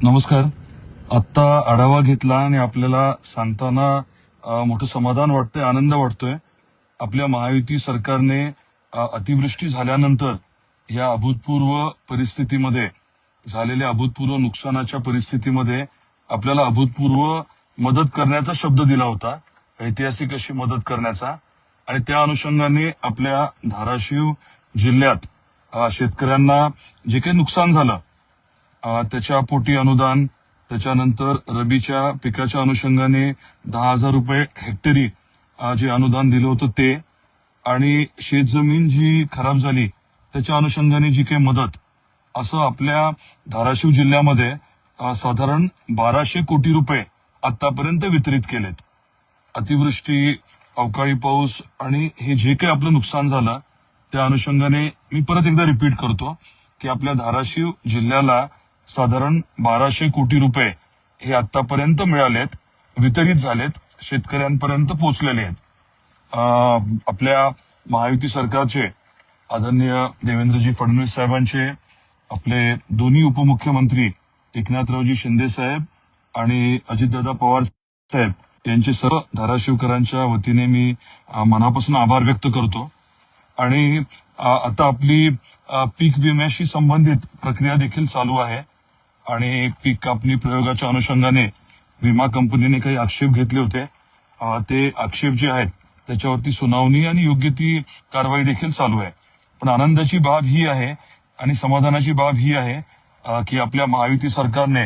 नमस्कार. आत्ता आढावा घेतला आणि आपल्याला सांगताना मोठं समाधान वाटतंय, आनंद वाटतोय. आपल्या महायुती सरकारने अतिवृष्टी झाल्यानंतर या अभूतपूर्व परिस्थितीमध्ये, झालेल्या अभूतपूर्व नुकसानाच्या परिस्थितीमध्ये आपल्याला अभूतपूर्व मदत करण्याचा शब्द दिला होता, ऐतिहासिक अशी मदत करण्याचा. आणि त्या अनुषंगाने आपल्या धाराशिव जिल्ह्यात शेतकऱ्यांना जे काही नुकसान झालं त्याच्या पोटी अनुदान, त्याच्यानंतर रबीच्या पिकाच्या अनुषंगाने 10,000 रुपये हेक्टरी जे अनुदान दिलं होतं ते, आणि शेतजमीन जी खराब झाली त्याच्या अनुषंगाने जी काही मदत, असं आपल्या धाराशिव जिल्ह्यामध्ये साधारण 1,200 कोटी रुपये आतापर्यंत वितरित केलेत. अतिवृष्टी, अवकाळी पाऊस आणि हे जे काही आपलं नुकसान झालं त्या अनुषंगाने मी परत एकदा रिपीट करतो की आपल्या धाराशिव जिल्ह्याला साधारण 1,200 कोटी रुपये हे आतापर्यंत मिळालेत, वितरित झालेत, शेतकऱ्यांपर्यंत पोहोचलेले आहेत. आपल्या महायुती सरकारचे आदरणीय देवेंद्रजी फडणवीस साहेबांचे, आपले दोन्ही उपमुख्यमंत्री एकनाथरावजी शिंदे साहेब आणि अजितदादा पवार साहेब यांचे सर्व धाराशिवकरांच्या वतीने मी मनापासून आभार व्यक्त करतो. आणि आता आपली पीक विम्याशी संबंधित प्रक्रिया देखील चालू आहे आणि पीक कापणी प्रयोगाच्या अनुषंगाने विमा कंपनीने काही आक्षेप घेतले होते. ते आक्षेप जे आहेत त्याच्यावरती सुनावणी आणि योग्य ती कारवाई देखील चालू आहे. पण आनंदाची बाब ही आहे आणि समाधानाची बाब ही आहे की आपल्या महायुती सरकारने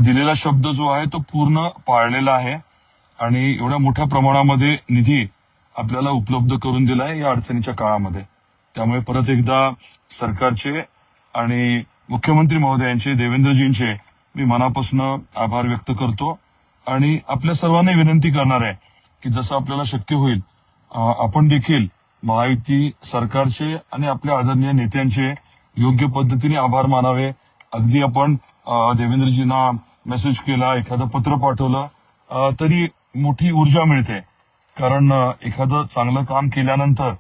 दिलेला शब्द जो आहे तो पूर्ण पाळलेला आहे आणि एवढ्या मोठ्या प्रमाणामध्ये निधी आपल्याला उपलब्ध करून दिला आहे या अडचणीच्या काळामध्ये. त्यामुळे परत एकदा सरकारचे आणि मुख्यमंत्री महोदयांचे, देवेंद्रजींचे मी मनापासून आभार व्यक्त करतो आणि आपल्या सर्वांना विनंती करणार आहे की जसं आपल्याला शक्य होईल आपण देखील महायुती सरकारचे आणि आपल्या आदरणीय नेत्यांचे योग्य पद्धतीने आभार मानावे. अगदी आपण देवेंद्रजींना मेसेज केला, एखादं पत्र पाठवलं तरी मोठी ऊर्जा मिळते. कारण एखादं चांगलं काम केल्यानंतर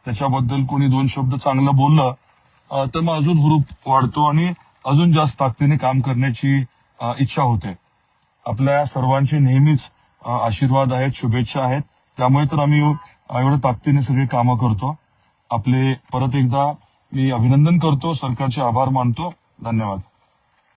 त्याच्याबद्दल कोणी दोन शब्द चांगलं बोललं तर मग अजून हुरूप वाढतो आणि अजून जास्त ताकदीने काम करण्याची इच्छा होते. आपल्या सर्वांचे नेहमीच आशीर्वाद आहेत, शुभेच्छा आहेत. त्यामुळे तर आम्ही एवढ्या ताकदीने सगळे कामं करतो. आपले परत एकदा मी अभिनंदन करतो, सरकारचे आभार मानतो. धन्यवाद.